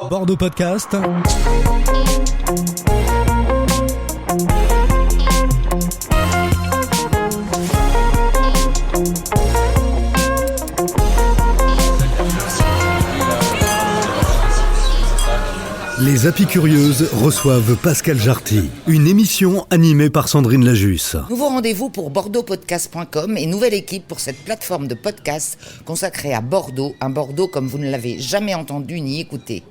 Bordeaux Podcast. Les Apicurieuses reçoivent Pascal Jarty, une émission animée par Sandrine Lajusse. Nouveau rendez-vous pour bordeauxpodcast.com et nouvelle équipe pour cette plateforme de podcast consacrée à Bordeaux, un Bordeaux comme vous ne l'avez jamais entendu ni écouté.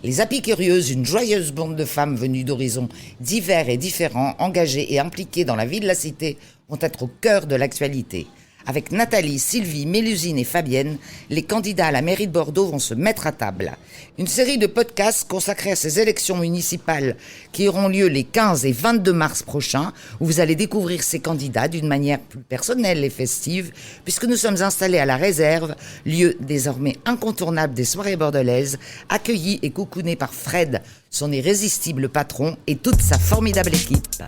Les Apicurieuses, une joyeuse bande de femmes venues d'horizons divers et différents, engagées et impliquées dans la vie de la cité, vont être au cœur de l'actualité. Avec Nathalie, Sylvie, Mélusine et Fabienne, les candidats à la mairie de Bordeaux vont se mettre à table. Une série de podcasts consacrés à ces élections municipales qui auront lieu les 15 et 22 mars prochains, où vous allez découvrir ces candidats d'une manière plus personnelle et festive, puisque nous sommes installés à la Réserve, lieu désormais incontournable des soirées bordelaises, accueillis et coucounés par Fred, son irrésistible patron, et toute sa formidable équipe.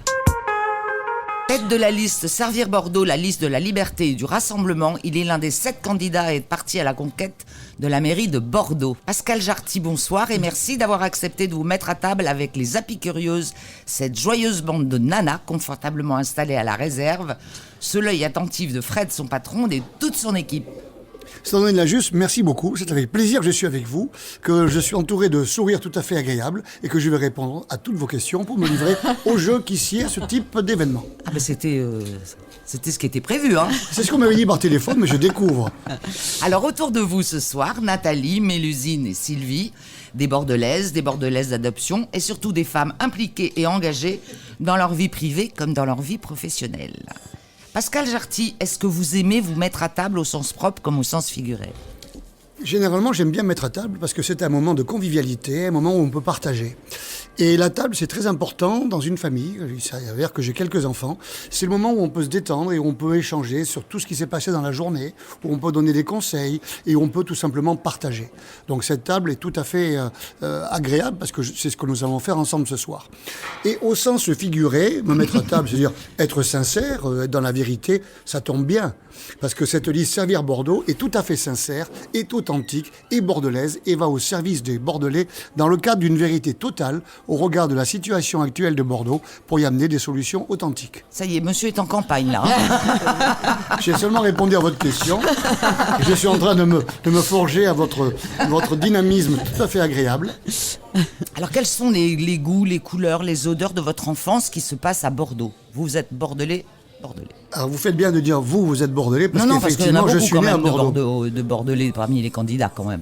Tête de la liste Servir Bordeaux, la liste de la liberté et du rassemblement, il est l'un des 7 candidats à être parti à la conquête de la mairie de Bordeaux. Pascal Jarty, bonsoir et merci d'avoir accepté de vous mettre à table avec les Apicurieuses, cette joyeuse bande de nanas confortablement installées à la Réserve, sous l'œil attentif de Fred, son patron, et de toute son équipe. Sandrine Lajusse, merci beaucoup. C'est avec plaisir que je suis avec vous, que je suis entouré de sourires tout à fait agréables et que je vais répondre à toutes vos questions pour me livrer au jeu qui sied à ce type d'événement. Ah ben c'était ce qui était prévu, hein. C'est ce qu'on m'avait dit par téléphone, mais je découvre. Alors autour de vous ce soir, Nathalie, Mélusine et Sylvie, des Bordelaises d'adoption et surtout des femmes impliquées et engagées dans leur vie privée comme dans leur vie professionnelle. Pascal Jarty, est-ce que vous aimez vous mettre à table au sens propre comme au sens figuré ? Généralement, j'aime bien me mettre à table parce que c'est un moment de convivialité, un moment où on peut partager. Et la table, c'est très important dans une famille. Il s'avère que j'ai quelques enfants. C'est le moment où on peut se détendre et où on peut échanger sur tout ce qui s'est passé dans la journée, où on peut donner des conseils et où on peut tout simplement partager. Donc cette table est tout à fait agréable parce que c'est ce que nous allons faire ensemble ce soir. Et au sens figuré, me mettre à table, c'est-à-dire être sincère, être dans la vérité, ça tombe bien. Parce que cette liste Servir Bordeaux est tout à fait sincère, est authentique, est bordelaise et va au service des Bordelais dans le cadre d'une vérité totale au regard de la situation actuelle de Bordeaux pour y amener des solutions authentiques. Ça y est, monsieur est en campagne là. Hein. J'ai seulement répondu à votre question. Je suis en train de me forger à votre dynamisme tout à fait agréable. Alors quels sont les goûts, les couleurs, les odeurs de votre enfance qui se passent à Bordeaux ? Vous êtes bordelais ? Alors vous faites bien de dire vous êtes bordelais parce qu'effectivement je suis né à Bordeaux. De bordelais parmi les candidats quand même.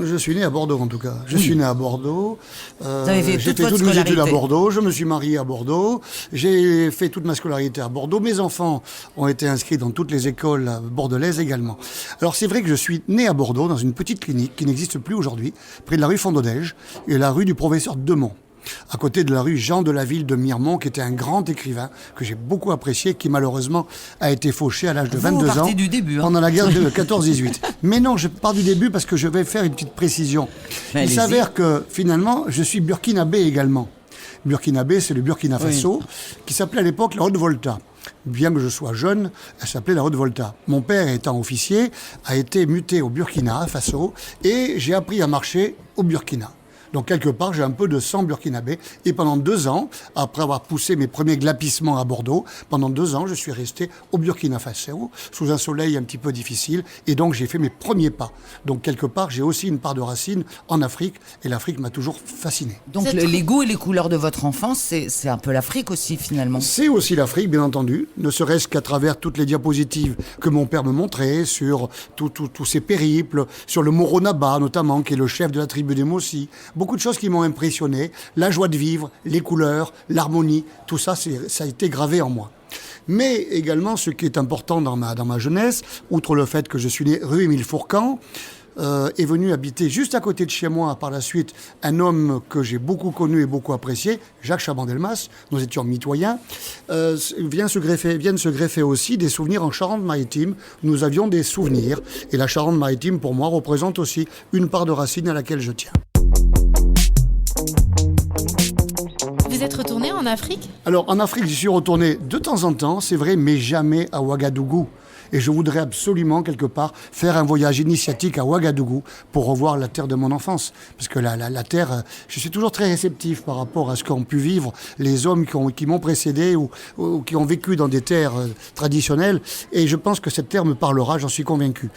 Je suis né à Bordeaux en tout cas. Je suis né à Bordeaux. Vous avez fait j'ai fait toutes mes études à Bordeaux. Je me suis marié à Bordeaux. J'ai fait toute ma scolarité à Bordeaux. Mes enfants ont été inscrits dans toutes les écoles bordelaises également. Alors c'est vrai que je suis né à Bordeaux dans une petite clinique qui n'existe plus aujourd'hui, près de la rue Fondodège et la rue du Professeur Demont, à côté de la rue Jean de la Ville de Miremont, qui était un grand écrivain que j'ai beaucoup apprécié, qui malheureusement a été fauché à l'âge de 22 ans du début, hein. pendant la guerre de 14-18. Mais non, je pars du début parce que je vais faire une petite précision. Il s'avère que finalement, je suis burkinabé également. Burkinabé, c'est le Burkina Faso, qui s'appelait à l'époque la Haute-Volta. Bien que je sois jeune, elle s'appelait la Haute-Volta. Mon père, étant officier, a été muté au Burkina Faso et j'ai appris à marcher au Burkina. Donc, quelque part, j'ai un peu de sang burkinabé. Et pendant 2 ans, après avoir poussé mes premiers glapissements à Bordeaux, pendant 2 ans, je suis resté au Burkina Faso, sous un soleil un petit peu difficile. Et donc, j'ai fait mes premiers pas. Donc, quelque part, j'ai aussi une part de racine en Afrique. Et l'Afrique m'a toujours fasciné. Donc, les goûts et les couleurs de votre enfance, c'est un peu l'Afrique aussi, finalement. C'est aussi l'Afrique, bien entendu. Ne serait-ce qu'à travers toutes les diapositives que mon père me montrait, sur tous ces périples, sur le Moronaba, notamment, qui est le chef de la tribu des Mossi. Beaucoup de choses qui m'ont impressionné, la joie de vivre, les couleurs, l'harmonie, tout ça, ça a été gravé en moi. Mais également, ce qui est important dans ma jeunesse, outre le fait que je suis né rue Émile Fourcand, est venu habiter juste à côté de chez moi par la suite un homme que j'ai beaucoup connu et beaucoup apprécié, Jacques Chaban-Delmas, nous étions mitoyens, viennent se greffer aussi des souvenirs en Charente-Maritime. Nous avions des souvenirs et la Charente-Maritime pour moi représente aussi une part de racine à laquelle je tiens. Vous êtes retourné en Afrique ? Alors en Afrique, j'y suis retourné de temps en temps, c'est vrai, mais jamais à Ouagadougou. Et je voudrais absolument, quelque part, faire un voyage initiatique à Ouagadougou pour revoir la terre de mon enfance. Parce que la terre, je suis toujours très réceptif par rapport à ce qu'ont pu vivre les hommes qui m'ont précédé ou qui ont vécu dans des terres traditionnelles. Et je pense que cette terre me parlera, j'en suis convaincu.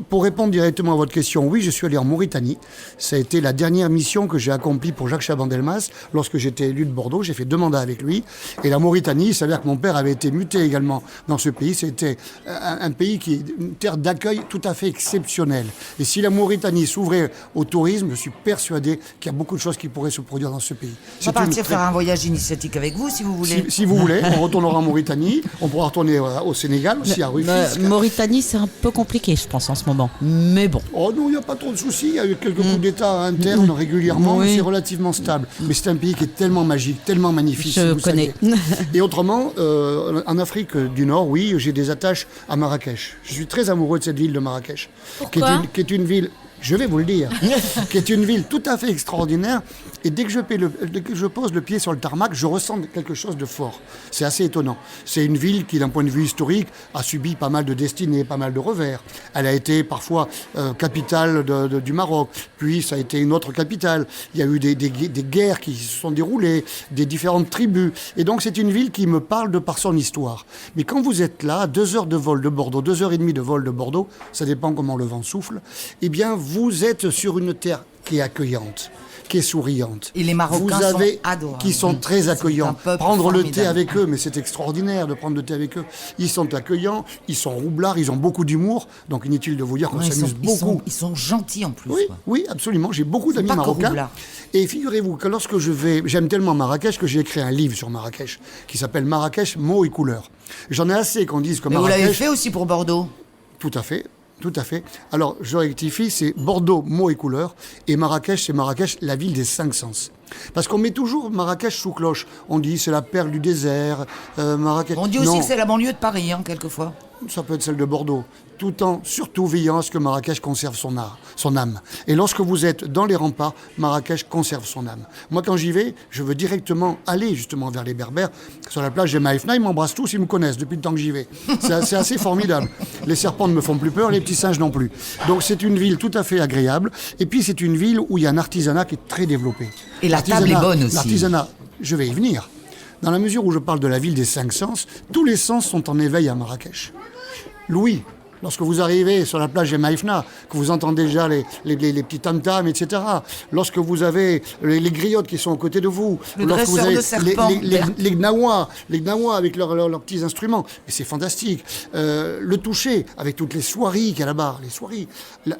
Pour répondre directement à votre question, oui, je suis allé en Mauritanie. Ça a été la dernière mission que j'ai accomplie pour Jacques Chaban-Delmas. Lorsque j'étais élu de Bordeaux, j'ai fait 2 mandats avec lui. Et la Mauritanie, il s'avère que mon père avait été muté également dans ce pays. C'était un pays qui est une terre d'accueil tout à fait exceptionnelle. Et si la Mauritanie s'ouvrait au tourisme, je suis persuadé qu'il y a beaucoup de choses qui pourraient se produire dans ce pays. On va partir faire un voyage initiatique avec vous, si vous voulez. Si vous voulez, on retournera en Mauritanie. On pourra retourner au Sénégal aussi, à Rufisque. Mauritanie, c'est un peu compliqué, je pense, en ce moment. Mais bon. Oh non, il n'y a pas trop de soucis. Il y a eu quelques coups d'État internes régulièrement, mais Oui. c'est relativement stable. Mais c'est un pays qui est tellement magique, tellement magnifique. Je si vous connais. saviez. Et autrement, en Afrique du Nord, oui, j'ai des attaches à Marrakech. Je suis très amoureux de cette ville de Marrakech. Pourquoi qui est une ville, je vais vous le dire, qui est une ville tout à fait extraordinaire. Et dès que je pose le pied sur le tarmac, je ressens quelque chose de fort. C'est assez étonnant. C'est une ville qui, d'un point de vue historique, a subi pas mal de destinées, pas mal de revers. Elle a été parfois capitale du Maroc, puis ça a été une autre capitale. Il y a eu des guerres qui se sont déroulées, des différentes tribus. Et donc c'est une ville qui me parle de par son histoire. Mais quand vous êtes là, 2 heures de vol de Bordeaux, 2 heures et demie de vol de Bordeaux, ça dépend comment le vent souffle, eh bien vous êtes sur une terre qui est accueillante, qui est souriante. Et les Marocains vous avez, sont adorables. qui sont très C'est un accueillants. peuple Prendre le formidable. thé avec eux, mais c'est extraordinaire de prendre le thé avec eux. Ils sont accueillants, ils sont roublards, ils ont beaucoup d'humour. Donc inutile de vous dire qu'on Ouais, s'amuse beaucoup. ils sont gentils en plus. Oui, quoi. oui, absolument. J'ai beaucoup d'amis pas que marocains. roublards. Et figurez-vous que lorsque j'aime tellement Marrakech que j'ai écrit un livre sur Marrakech qui s'appelle Marrakech, mots et couleurs. J'en ai assez qu'on dise que Mais vous l'avez Marrakech... fait aussi pour Bordeaux. Tout à fait. Tout à fait. Alors, je rectifie, c'est Bordeaux, mots et couleurs. Et Marrakech, c'est Marrakech, la ville des 5 sens. Parce qu'on met toujours Marrakech sous cloche. On dit c'est la perle du désert, Marrakech. On dit aussi Non, que c'est la banlieue de Paris, quelquefois. ça peut être celle de Bordeaux. Tout en surtout veillant à ce que Marrakech conserve son âme. Et lorsque vous êtes dans les remparts, Marrakech conserve son âme. Moi, quand j'y vais, je veux directement aller justement vers les Berbères. Sur la plage des Maïfna, ils m'embrassent tous, ils me connaissent depuis le temps que j'y vais. C'est assez formidable. Les serpents ne me font plus peur, les petits singes non plus. Donc c'est une ville tout à fait agréable. Et puis c'est une ville où il y a un artisanat qui est très développé. Et la table est bonne aussi. L'artisanat, je vais y venir. Dans la mesure où je parle de la ville des 5 sens, tous les sens sont en éveil à Marrakech. L'ouïe, lorsque vous arrivez sur la plage des Maïfna, que vous entendez déjà les petits tam-tams, etc. Lorsque vous avez les griottes qui sont aux côtés de vous. Le lorsque vous dresseur avez de serpents. les gnawas avec leurs petits instruments. Et c'est fantastique. Le toucher, avec toutes les soieries qu'il y a là-bas. Les soieries.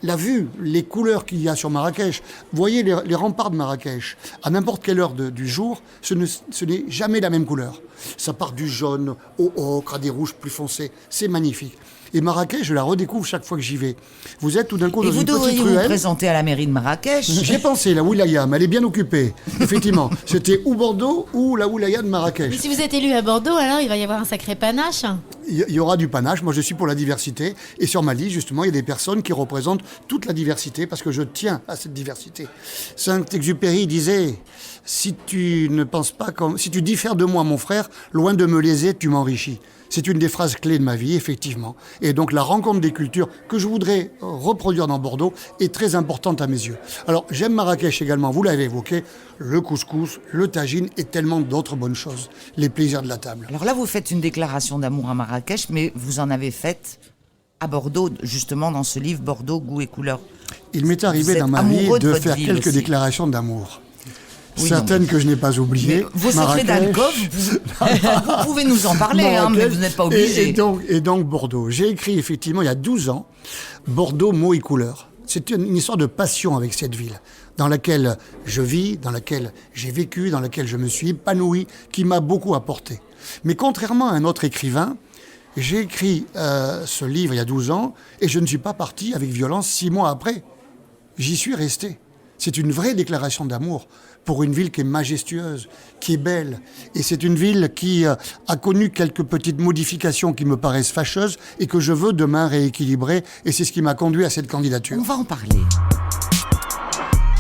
La vue, les couleurs qu'il y a sur Marrakech. Vous voyez les remparts de Marrakech. À n'importe quelle heure du jour, ce n'est jamais la même couleur. Ça part du jaune au ocre, à des rouges plus foncés. C'est magnifique. Et Marrakech, je la redécouvre chaque fois que j'y vais. Vous êtes tout d'un coup Et dans vous une petite devriez vous ruelle. présenter à la mairie de Marrakech. J'ai pensé, la Wilaya, mais elle est bien occupée. Effectivement, c'était ou Bordeaux ou la Wilaya de Mais Marrakech. si vous êtes élu à Bordeaux, alors il va y avoir un sacré panache. Il y aura du panache. Moi, je suis pour la diversité. Et sur ma liste, justement, il y a des personnes qui représentent toute la diversité parce que je tiens à cette diversité. Saint-Exupéry disait si tu diffères de moi, mon frère, loin de me léser, tu m'enrichis. C'est une des phrases clés de ma vie, effectivement. Et donc la rencontre des cultures que je voudrais reproduire dans Bordeaux est très importante à mes yeux. Alors j'aime Marrakech également, vous l'avez évoqué, le couscous, le tagine et tellement d'autres bonnes choses. Les plaisirs de la table. Alors là, vous faites une déclaration d'amour à Marrakech, mais vous en avez faite à Bordeaux, justement dans ce livre Bordeaux, goût et couleurs. Il m'est arrivé êtes dans ma vie amoureux de de votre faire ville quelques aussi. déclarations d'amour. Oui, Certaines non, que je n'ai pas oubliées. Mais vos secrets Marrakech. d'alcôve, vous pouvez nous en parler, mais Marrakech. vous n'êtes pas obligé. Et donc Bordeaux. J'ai écrit effectivement il y a 12 ans Bordeaux, mots et couleurs. C'est une histoire de passion avec cette ville, dans laquelle je vis, dans laquelle j'ai vécu, dans laquelle je me suis épanoui, qui m'a beaucoup apporté. Mais contrairement à un autre écrivain, j'ai écrit ce livre il y a 12 ans et je ne suis pas parti avec violence 6 mois après. J'y suis resté. C'est une vraie déclaration d'amour pour une ville qui est majestueuse, qui est belle. Et c'est une ville qui a connu quelques petites modifications qui me paraissent fâcheuses et que je veux demain rééquilibrer. Et c'est ce qui m'a conduit à cette candidature. On va en parler.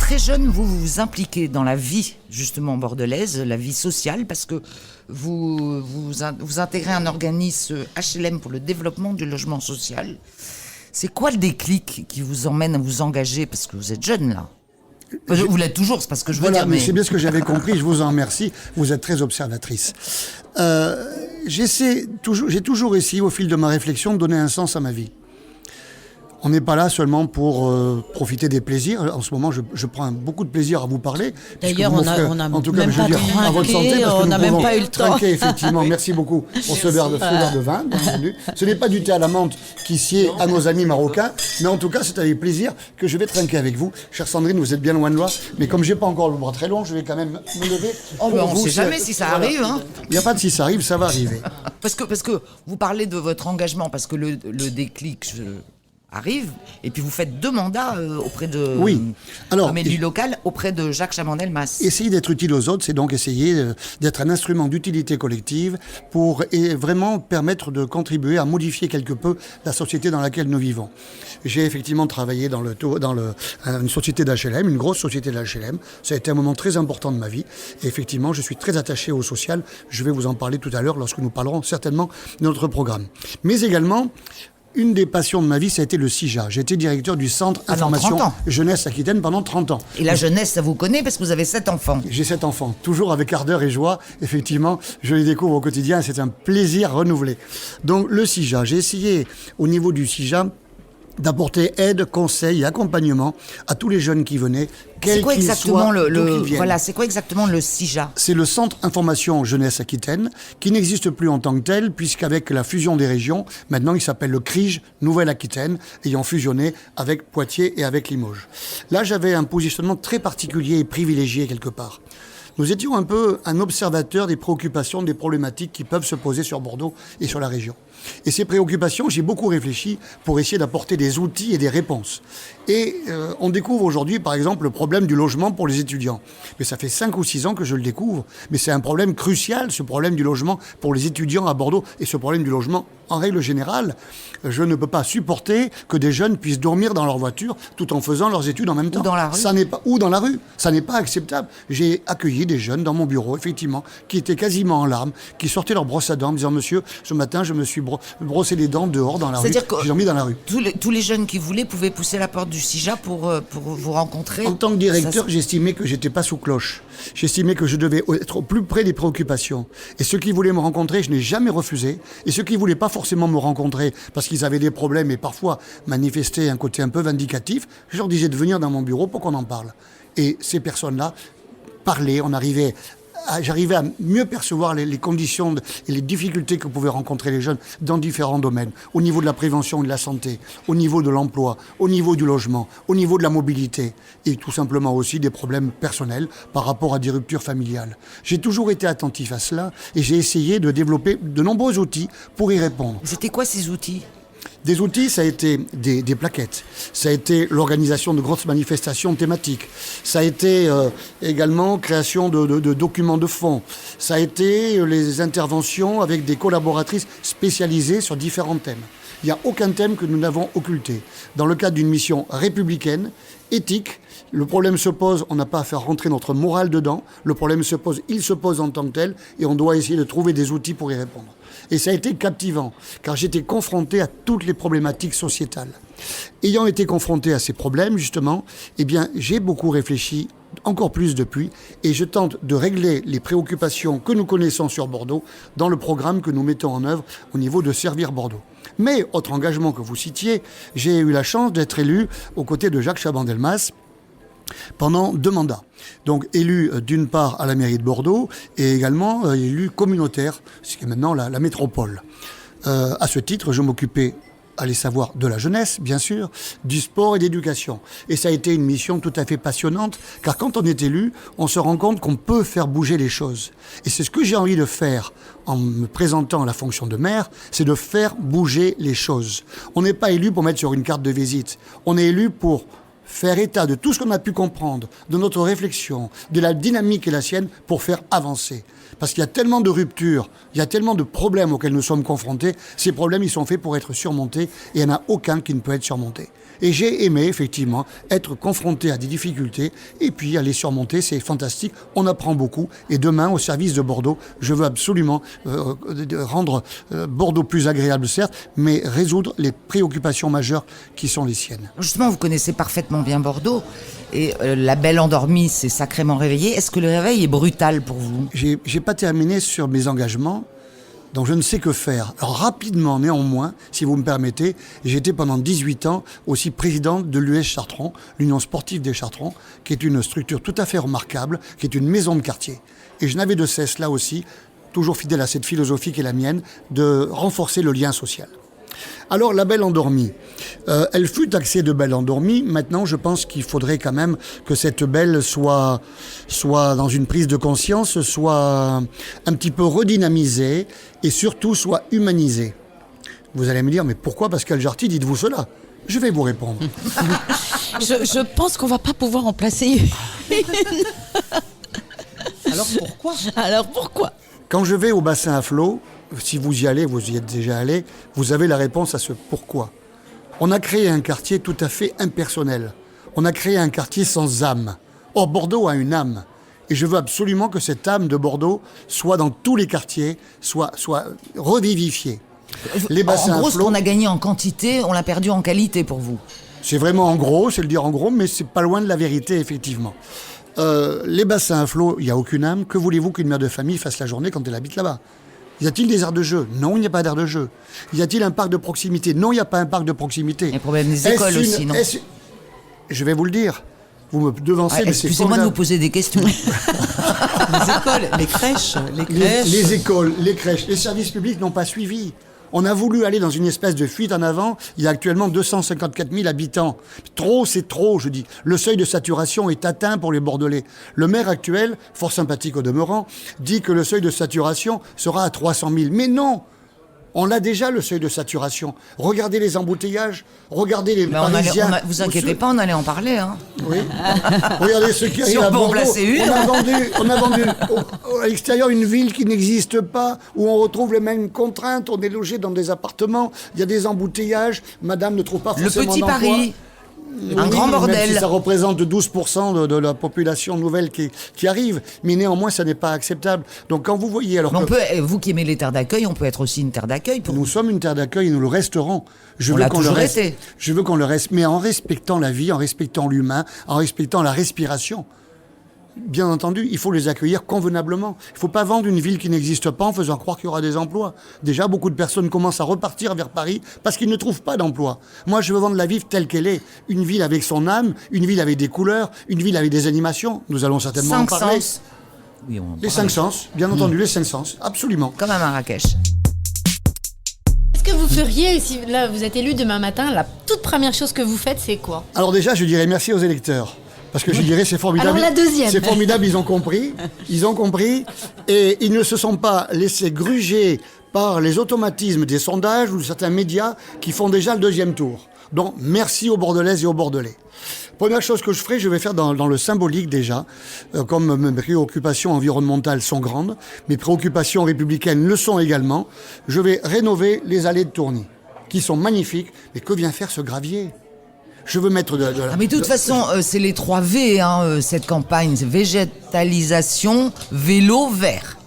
très jeune, vous vous impliquez dans la vie, justement, bordelaise, la vie sociale, parce que vous intégrez un organisme HLM pour le développement du logement social. C'est quoi le déclic qui vous emmène à vous engager? Parce que vous êtes jeune, là. Vous l'êtes toujours, c'est pas ce que je veux dire. Mais c'est bien ce que j'avais compris, je vous en remercie. Vous êtes très observatrice. J'ai toujours essayé, au fil de ma réflexion, de donner un sens à ma vie. On n'est pas là seulement pour profiter des plaisirs. En ce moment, je prends beaucoup de plaisir à vous parler. D'ailleurs, on a en tout cas, même je veux pas dire, à votre santé, parce que on n'a même pas eu le temps. Trinquer, effectivement. Merci beaucoup pour ce verre de vin, bien entendu. Ce n'est pas du thé à la menthe qui sied à nos amis marocains, mais en tout cas, c'est avec plaisir que je vais trinquer avec vous. Chère Sandrine, vous êtes bien loin de moi, mais comme j'ai pas encore le bras très long, je vais quand même me lever. On ne sait jamais si ça arrive. Hein. Il n'y a pas de si ça arrive, ça va arriver. Parce que vous parlez de votre engagement, parce que le déclic arrive, et puis vous faites 2 mandats auprès de l'élu local, auprès de Jacques Chabanel-Mas. Essayer d'être utile aux autres, c'est donc essayer d'être un instrument d'utilité collective pour vraiment permettre de contribuer à modifier quelque peu la société dans laquelle nous vivons. J'ai effectivement travaillé dans une société d'HLM, une grosse société d'HLM. Ça a été un moment très important de ma vie. Et effectivement, je suis très attaché au social. Je vais vous en parler tout à l'heure lorsque nous parlerons certainement de notre programme. Mais également, une des passions de ma vie, ça a été le CIJA. J'ai été directeur du Centre Information Jeunesse Aquitaine pendant 30 ans. Et la jeunesse, ça vous connaît parce que vous avez 7 enfants. J'ai 7 enfants, toujours avec ardeur et joie. Effectivement, je les découvre au quotidien et c'est un plaisir renouvelé. Donc le CIJA, j'ai essayé au niveau du CIJA d'apporter aide, conseil et accompagnement à tous les jeunes qui venaient, quels qu'ils soient, d'où qu'ils viennent. Voilà, c'est quoi exactement le CIJA? C'est le Centre Information Jeunesse Aquitaine, qui n'existe plus en tant que tel, puisqu'avec la fusion des régions, maintenant il s'appelle le CRIJ Nouvelle-Aquitaine, ayant fusionné avec Poitiers et avec Limoges. Là, j'avais un positionnement très particulier et privilégié quelque part. Nous étions un peu un observateur des préoccupations, des problématiques qui peuvent se poser sur Bordeaux et sur la région. Et ces préoccupations, j'ai beaucoup réfléchi pour essayer d'apporter des outils et des réponses. Et on découvre aujourd'hui, par exemple, le problème du logement pour les étudiants. Mais ça fait 5 ou 6 ans que je le découvre. Mais c'est un problème crucial, ce problème du logement pour les étudiants à Bordeaux. Et ce problème du logement, en règle générale, je ne peux pas supporter que des jeunes puissent dormir dans leur voiture tout en faisant leurs études en même temps. Ou dans la rue. Ou dans la rue. Ça n'est pas acceptable. J'ai accueilli des jeunes dans mon bureau, effectivement, qui étaient quasiment en larmes, qui sortaient leur brosse à dents en me disant « Monsieur, ce matin, je me suis brossé les dents dehors dans la rue. J'ai dormi dans la rue. » Tous les jeunes qui voulaient pouvaient pousser la porte du CIJA pour vous rencontrer. En tant que directeur, j'estimais que j'étais pas sous cloche. J'estimais que je devais être au plus près des préoccupations. Et ceux qui voulaient me rencontrer, je n'ai jamais refusé. Et ceux qui voulaient pas forcément me rencontrer parce qu'ils avaient des problèmes et parfois manifestaient un côté un peu vindicatif, je leur disais de venir dans mon bureau pour qu'on en parle. Et ces personnes-là parlaient, j'arrivais à mieux percevoir les conditions et les difficultés que pouvaient rencontrer les jeunes dans différents domaines, au niveau de la prévention et de la santé, au niveau de l'emploi, au niveau du logement, au niveau de la mobilité et tout simplement aussi des problèmes personnels par rapport à des ruptures familiales. J'ai toujours été attentif à cela et j'ai essayé de développer de nombreux outils pour y répondre. C'était quoi ces outils ? Des outils, ça a été des plaquettes, ça a été l'organisation de grosses manifestations thématiques, ça a été également création de documents de fond, ça a été les interventions avec des collaboratrices spécialisées sur différents thèmes. Il n'y a aucun thème que nous n'avons occulté. Dans le cadre d'une mission républicaine, éthique, le problème se pose, on n'a pas à faire rentrer notre morale dedans, le problème se pose, il se pose en tant que tel, et on doit essayer de trouver des outils pour y répondre. Et ça a été captivant, car j'étais confronté à toutes les problématiques sociétales. Ayant été confronté à ces problèmes, justement, eh bien, j'ai beaucoup réfléchi, encore plus depuis, et je tente de régler les préoccupations que nous connaissons sur Bordeaux dans le programme que nous mettons en œuvre au niveau de Servir Bordeaux. Mais, autre engagement que vous citiez, j'ai eu la chance d'être élu aux côtés de Jacques Chabanel-Mas pendant 2 mandats. Donc élu d'une part à la mairie de Bordeaux et également élu communautaire, ce qui est maintenant la métropole. À ce titre, je m'occupais, allez savoir, de la jeunesse, bien sûr, du sport et d'éducation. Et ça a été une mission tout à fait passionnante, car quand on est élu, on se rend compte qu'on peut faire bouger les choses. Et c'est ce que j'ai envie de faire en me présentant à la fonction de maire, c'est de faire bouger les choses. On n'est pas élu pour mettre sur une carte de visite. On est élu pour faire état de tout ce qu'on a pu comprendre, de notre réflexion, de la dynamique qui est la sienne pour faire avancer. Parce qu'il y a tellement de ruptures, il y a tellement de problèmes auxquels nous sommes confrontés. Ces problèmes, ils sont faits pour être surmontés et il n'y en a aucun qui ne peut être surmonté. Et j'ai aimé, effectivement, être confronté à des difficultés et puis à les surmonter. C'est fantastique, on apprend beaucoup. Et demain, au service de Bordeaux, je veux absolument rendre Bordeaux plus agréable, certes, mais résoudre les préoccupations majeures qui sont les siennes. Justement, vous connaissez parfaitement bien Bordeaux. Et la belle endormie s'est sacrément réveillée. Est-ce que le réveil est brutal pour vous ? J'ai pas terminé sur mes engagements, donc je ne sais que faire. Alors rapidement, néanmoins, si vous me permettez, j'ai été pendant 18 ans aussi président de l'US Chartrons, l'Union sportive des Chartrons, qui est une structure tout à fait remarquable, qui est une maison de quartier. Et je n'avais de cesse, là aussi, toujours fidèle à cette philosophie qui est la mienne, de renforcer le lien social. Alors, la belle endormie, elle fut taxée de belle endormie. Maintenant, je pense qu'il faudrait quand même que cette belle soit dans une prise de conscience, soit un petit peu redynamisée et surtout soit humanisée. Vous allez me dire, mais pourquoi Pascal Jarty, dites-vous cela ? Je vais vous répondre. Je pense qu'on va pas pouvoir en placer une. Alors pourquoi Quand je vais au bassin à flot, si vous y allez, vous y êtes déjà allé, vous avez la réponse à ce pourquoi. On a créé un quartier tout à fait impersonnel. On a créé un quartier sans âme. Or, Bordeaux a une âme. Et je veux absolument que cette âme de Bordeaux soit dans tous les quartiers, soit revivifiée. Les bassins en gros, à ce flot, qu'on a gagné en quantité, on l'a perdu en qualité pour vous. c'est vraiment en gros, c'est le dire en gros, mais c'est pas loin de la vérité, effectivement. Les bassins à flot, il n'y a aucune âme. Que voulez-vous qu'une mère de famille fasse la journée quand elle habite là-bas ? Y a-t-il des aires de jeu ? Non, il n'y a pas d'aire de jeu. Y a-t-il un parc de proximité ? Non, il n'y a pas un parc de proximité. Il y a le problème des écoles aussi, non ? Je vais vous le dire. Vous me devancez, mais c'est Excusez-moi de vous formidable. poser des questions. Les écoles, les crèches, Les écoles, les crèches, les services publics n'ont pas suivi. On a voulu aller dans une espèce de fuite en avant. Il y a actuellement 254 000 habitants. Trop, c'est trop, je dis. Le seuil de saturation est atteint pour les Bordelais. Le maire actuel, fort sympathique au demeurant, dit que le seuil de saturation sera à 300 000. Mais non! On a déjà le seuil de saturation. Regardez les embouteillages, regardez les Parisiens. Vous inquiétez pas, on allait en parler. Hein. Oui. Regardez ceux qui Si arrivent on à peut en Bordeaux. placer une. On a vendu à l'extérieur une ville qui n'existe pas, où on retrouve les mêmes contraintes. On est logé dans des appartements, il y a des embouteillages. Madame ne trouve pas Le forcément petit d'emploi. Paris. Un Oui, grand même bordel. si ça représente 12% de la population nouvelle qui arrive, mais néanmoins, ça n'est pas acceptable. Donc quand vous voyez... Alors Mais vous qui aimez les terres d'accueil, on peut être aussi une terre d'accueil pour nous sommes une terre d'accueil et nous le resterons. On l'a toujours été. Je veux qu'on le reste, mais en respectant la vie, en respectant l'humain, en respectant la respiration. Bien entendu, il faut les accueillir convenablement. Il ne faut pas vendre une ville qui n'existe pas en faisant croire qu'il y aura des emplois. Déjà, beaucoup de personnes commencent à repartir vers Paris parce qu'ils ne trouvent pas d'emploi. Moi, je veux vendre la ville telle qu'elle est. Une ville avec son âme, une ville avec des couleurs, une ville avec des animations. Nous allons certainement en 5 parler. sens. Oui, on en Les parle. 5 sens, bien entendu, les 5 sens, absolument. Comme à Marrakech. Est-ce que vous feriez, si là vous êtes élu demain matin, la toute première chose que vous faites, c'est quoi ? Alors déjà, je dirais merci aux électeurs. Parce que je dirais, c'est formidable. Alors la deuxième. C'est formidable, ils ont compris. Et ils ne se sont pas laissés gruger par les automatismes des sondages ou de certains médias qui font déjà le deuxième tour. Donc, merci aux Bordelaises et aux Bordelais. Première chose que je ferai, je vais faire dans le symbolique déjà. Comme mes préoccupations environnementales sont grandes, mes préoccupations républicaines le sont également. Je vais rénover les allées de Tourny, qui sont magnifiques. Mais que vient faire ce gravier ? Je veux mettre de la... Ah, mais de toute façon, c'est les 3 V, hein, cette campagne. C'est végétalisation, vélo, vert.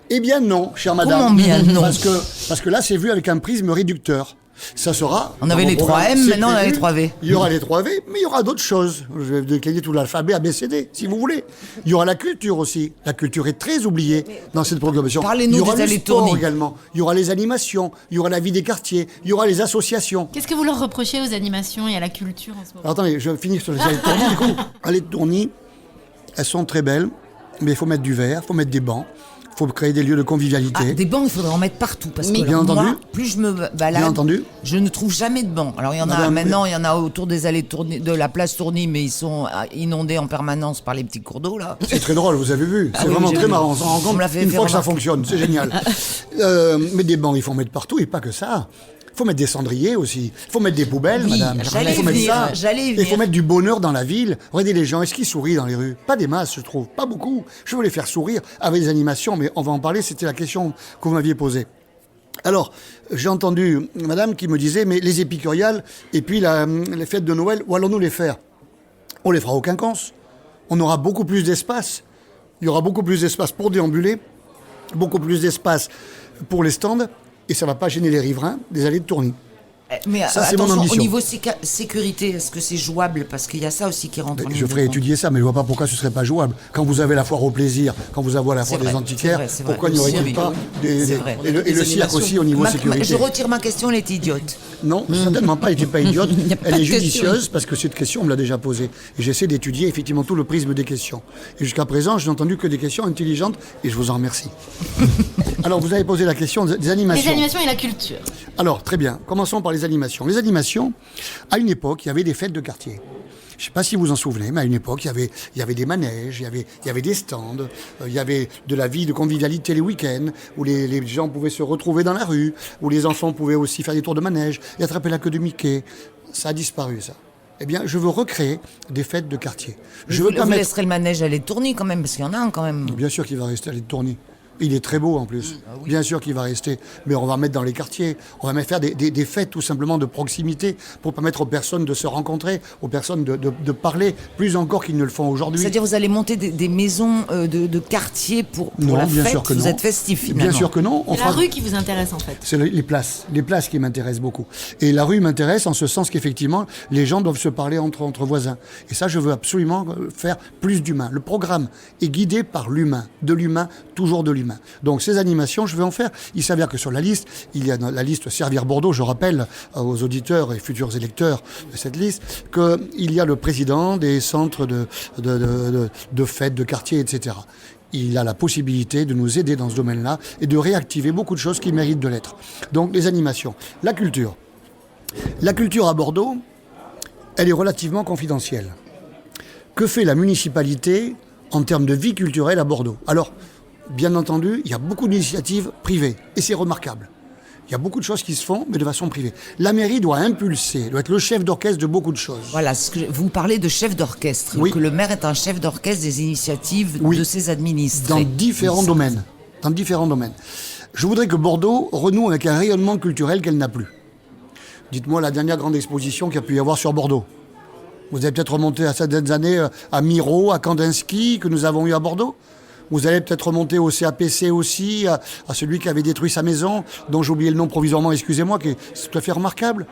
Eh bien non, chère madame. Comment bien non ? Parce que là, c'est vu avec un prisme réducteur. Ça sera... On avait les 3M, maintenant on a les 3V. Il y aura les 3V, mais il y aura d'autres choses. Je vais décliner tout l'alphabet ABCD, si vous voulez. Il y aura la culture aussi. La culture est très oubliée dans cette programmation. Parlez-nous Il y aura des le allées sport Tourny. également. Il y aura les animations. Il y aura la vie des quartiers. Il y aura les associations. Qu'est-ce que vous leur reprochez aux animations et à la culture en ce moment ? Alors attendez, je finis sur les allées de Tourny. Du coup, allées de Tourny, elles sont très belles, mais il faut mettre du verre, il faut mettre des bancs. Il faut créer des lieux de convivialité. Ah, des bancs, il faudrait en mettre partout. Parce que Bien moi, entendu. plus je me balade, Bien entendu. je ne trouve jamais de bancs. Alors il y en a Madame, maintenant, il y en a autour des allées de la place Tourny, mais ils sont inondés en permanence par les petits cours d'eau là. C'est très drôle, vous avez vu. Ah C'est oui, vraiment j'ai très vu. marrant. On s'en rend On me compte l'a fait une faire fois que ça remarquer. fonctionne. C'est génial. Mais des bancs, il faut en mettre partout et pas que ça. Il faut mettre des cendriers aussi. Il faut mettre des poubelles, Oui, madame. j'allais Il faut y mettre venir, ça. j'allais y Et il faut venir. mettre du bonheur dans la ville. Regardez les gens, est-ce qu'ils sourient dans les rues? Pas des masses, je trouve. Pas beaucoup. Je veux les faire sourire avec des animations, mais on va en parler. C'était la question que vous m'aviez posée. Alors, j'ai entendu madame qui me disait, mais les épicuriales et puis les fêtes de Noël, où allons-nous les faire? On les fera au quinconce. On aura beaucoup plus d'espace. Il y aura beaucoup plus d'espace pour déambuler, beaucoup plus d'espace pour les stands, et ça ne va pas gêner les riverains des allées de Tourny. Mais Ça, c'est mon attention, ambition. au niveau sécurité, est-ce que c'est jouable? Parce qu'il y a ça aussi qui rentre en ligne Je de ferai compte. étudier ça, mais je ne vois pas pourquoi ce ne serait pas jouable. Quand vous avez la foire au plaisir, quand vous avez la foire C'est des vrai, antiquaires, c'est vrai. pourquoi n'y aurait-il Oui, pas oui. C'est vrai. et le cirque aussi au niveau sécurité? Je retire ma question, elle est idiote. Non, certainement pas, elle n'était pas idiote. Il n'y a pas Elle de est question. judicieuse parce que cette question, on me l'a déjà posée. Et j'essaie d'étudier effectivement tout le prisme des questions. Et jusqu'à présent, je n'ai entendu que des questions intelligentes et je vous en remercie. Alors, vous avez posé la question des animations. Les animations et la culture. Alors, très bien. Commençons par les animations. Les animations, à une époque, il y avait des fêtes de quartier. Je ne sais pas si vous vous en souvenez, mais à une époque, il y avait des manèges, il y avait des stands, il y avait de la vie de convivialité les week-ends, où les gens pouvaient se retrouver dans la rue, où les enfants pouvaient aussi faire des tours de manège et attraper la queue de Mickey. Ça a disparu, ça. Eh bien, je veux recréer des fêtes de quartier. Je veux pas vous mettre... laisserez le manège aller tourner quand même, parce qu'il y en a un quand même. Bien sûr qu'il va rester à les tourner. Il est très beau en plus. Bien sûr qu'il va rester. Mais on va mettre dans les quartiers. On va même faire des fêtes tout simplement de proximité pour permettre aux personnes de se rencontrer, aux personnes de parler plus encore qu'ils ne le font aujourd'hui. C'est-à-dire vous allez monter des maisons de quartier pour Non, la bien fête. sûr que Vous non. êtes festif finalement. Bien sûr que non. C'est la rue qui vous intéresse en fait. C'est les places qui m'intéressent beaucoup. Et la rue m'intéresse en ce sens qu'effectivement, les gens doivent se parler entre voisins. Et ça, je veux absolument faire plus d'humain. Le programme est guidé par l'humain, de l'humain, toujours de l'humain. Donc ces animations, je vais en faire. Il s'avère que sur la liste, il y a dans la liste Servir Bordeaux, je rappelle aux auditeurs et futurs électeurs de cette liste, qu'il y a le président des centres de fêtes, de quartier, etc. Il a la possibilité de nous aider dans ce domaine-là et de réactiver beaucoup de choses qui méritent de l'être. Donc les animations. La culture. La culture à Bordeaux, elle est relativement confidentielle. Que fait la municipalité en termes de vie culturelle à Bordeaux? Alors, bien entendu, il y a beaucoup d'initiatives privées et c'est remarquable. Il y a beaucoup de choses qui se font, mais de façon privée. La mairie doit impulser, doit être le chef d'orchestre de beaucoup de choses. Voilà, vous parlez de chef d'orchestre. Oui. Que le maire est un chef d'orchestre des initiatives Oui. de ses administrés. Dans différents domaines. Dans différents domaines. Je voudrais que Bordeaux renoue avec un rayonnement culturel qu'elle n'a plus. Dites-moi la dernière grande exposition qu'il y a pu y avoir sur Bordeaux. Vous avez peut-être remonté à certaines années à Miro, à Kandinsky, que nous avons eu à Bordeaux. Vous allez peut-être remonter au CAPC aussi, à celui qui avait détruit sa maison, dont j'ai oublié le nom provisoirement, excusez-moi, qui est tout à fait remarquable.